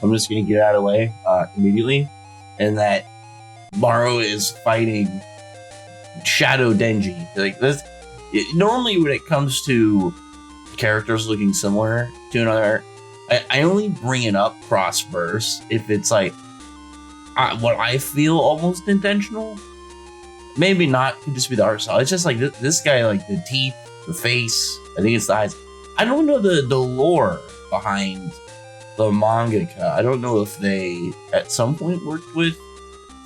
I'm just gonna get out of the way immediately, and that Maro is fighting Shadow Denji. Like this, normally when it comes to characters looking similar to another, I only bring it up cross-verse if it's like what I feel almost intentional. Maybe not, it could just be the art style. It's just like this guy, like the teeth, the face, I think it's the eyes. I don't know the lore behind the mangaka. I don't know if they at some point worked with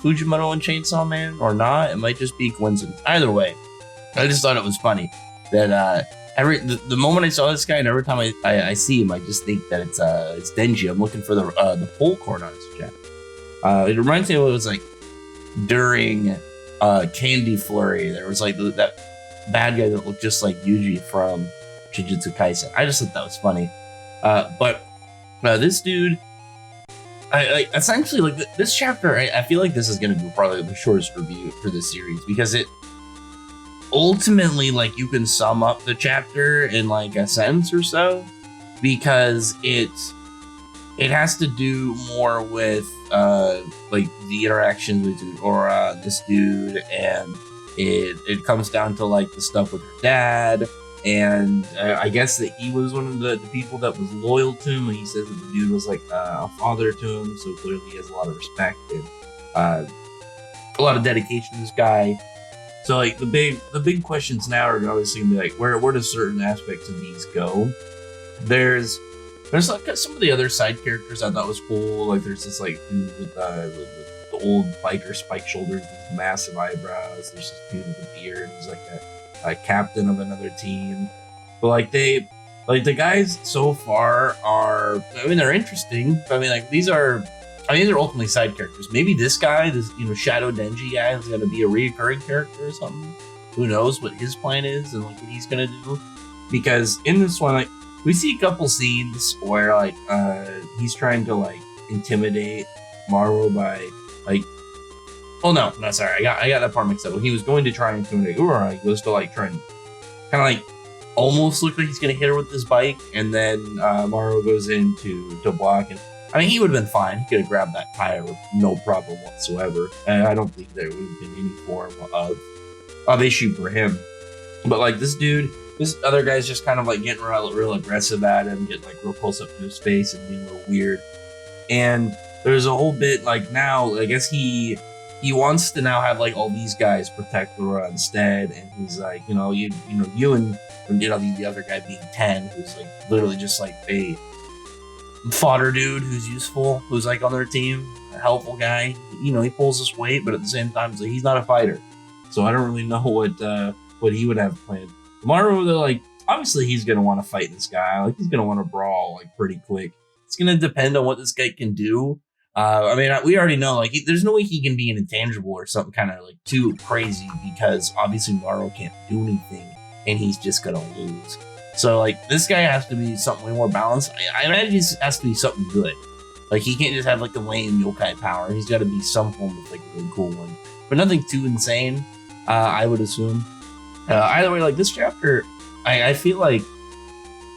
Fujimoto and Chainsaw Man or not. It might just be coincidence. Either way, I just thought it was funny that the moment I saw this guy, and every time I see him, I just think that it's Denji. I'm looking for the pull cord on his chest. It reminds me of what it was like during Candy Flurry. There was like that bad guy that looked just like Yuji from Jujutsu Kaisen. I just thought that was funny. But this dude, I essentially like this chapter. I feel like this is going to be probably the shortest review for this series because it ultimately, like, you can sum up the chapter in like a sentence or so, because it has to do more with like the interactions between Aura, this dude, and it comes down to like the stuff with her dad. And I guess that he was one of the people that was loyal to him. And he says that the dude was like a father to him, so clearly he has a lot of respect and a lot of dedication to this guy. So like the big questions now are obviously gonna be like, where does certain aspects of these go? There's like some of the other side characters I thought was cool. Like there's this like dude with the old biker spike shoulders, these massive eyebrows. There's this dude with a beard. He's like a captain of another team. But like the guys so far are, I mean, they're interesting. But I mean, like these are ultimately side characters. Maybe this guy, this Shadow Denji guy, is gonna be a reoccurring character or something. Who knows what his plan is and like what he's gonna do? Because in this one, like, we see a couple scenes where like he's trying to like intimidate Maro by like, oh no, sorry, I got that part mixed up. When he was going to try and intimidate Ura, he goes to like try and kind of like almost look like he's gonna hit her with his bike, and then Maro goes in to block. And I mean, he would have been fine. He could have grabbed that tire with no problem whatsoever. And I don't think there would have been any form of issue for him. But like this other guy's just kind of like getting real aggressive at him, getting like real close up to his face and being a little weird. And there's a whole bit like now, I guess he wants to now have like all these guys protect Laura instead, and he's like, you and the other guy being 10, who's like literally just like a fodder dude who's useful, who's like on their team, a helpful guy. He pulls his weight, but at the same time, like, he's not a fighter. So I don't really know what he would have planned. Tomorrow, they're like, obviously he's gonna want to fight this guy. Like he's gonna want to brawl like pretty quick. It's gonna depend on what this guy can do. I mean, we already know, like, there's no way he can be an intangible or something kind of like too crazy, because obviously Maro can't do anything and he's just gonna lose. So like this guy has to be something way more balanced. I imagine he has to be something good. Like he can't just have like the lame yokai power. He's got to be some form of like a really cool one, but nothing too insane. I would assume. Either way, like this chapter, I feel like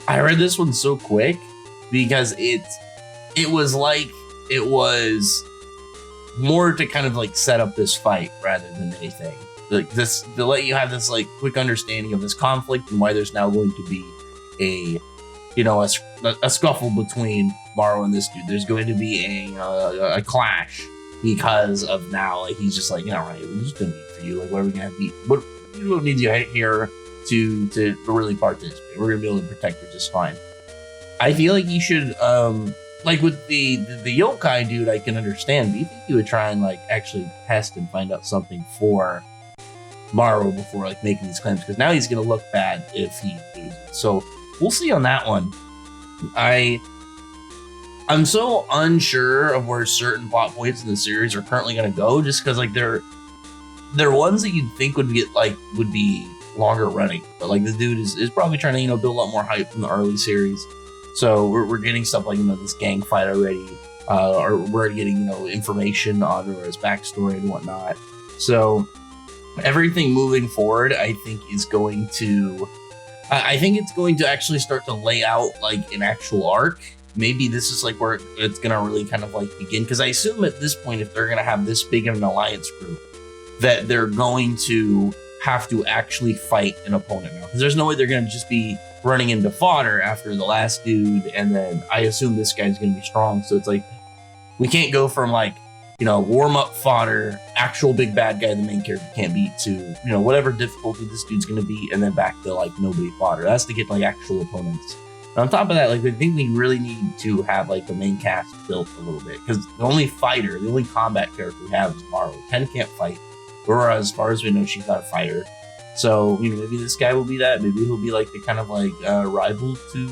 I read this one so quick because it was more to kind of like set up this fight rather than anything. Like this, to let you have this like quick understanding of this conflict and why there's now going to be a scuffle between Maro and this dude. There's going to be a clash because of now, like, he's just like, right, we're just gonna meet for you. Like, what are we gonna be? What needs you here to really participate? We're gonna be able to protect you just fine. I feel like you should, like with the yokai dude, I can understand. But you think he would try and like actually test and find out something for Maro before like making these claims? Because now he's gonna look bad if he loses. So we'll see on that one. I'm so unsure of where certain plot points in the series are currently gonna go, just because like they're ones that you'd think would be longer running, but like this dude is probably trying to build a lot more hype from the early series. So we're getting stuff like this gang fight already, or we're getting information on his backstory and whatnot. So everything moving forward, I think it's going to actually start to lay out like an actual arc maybe this is like where it's gonna really kind of like begin. Because I assume at this point, if they're gonna have this big of an alliance group, that they're going to have to actually fight an opponent now. Because there's no way they're gonna just be running into fodder after the last dude, and then I assume this guy's gonna be strong. So it's like we can't go from like, you know, warm up fodder, actual big bad guy the main character can't beat, to, you know, whatever difficulty this dude's gonna be, and then back to like nobody fodder. That's to get like actual opponents. And on top of that, like I think we really need to have like the main cast built a little bit, because the only fighter, the only combat character we have is Maru. Ken can't fight. Aurora, as far as we know, she's not a fighter. So, you know, maybe this guy will be that. Maybe he'll be like the kind of like rival to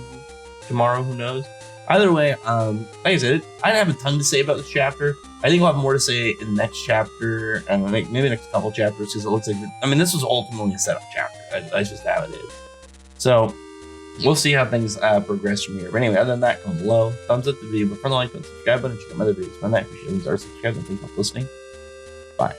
Maru, who knows? Either way, like I said, I didn't have a ton to say about this chapter. I think we'll have more to say in the next chapter, and maybe the next couple chapters, because it looks like, I mean, this was ultimately a setup chapter. That's just how it is. So, we'll see how things progress from here. But anyway, other than that, comment below, thumbs up the video, but for the like button, subscribe button, check out my other videos. Find that, appreciate it. Subscribe, and thank you for listening. Bye.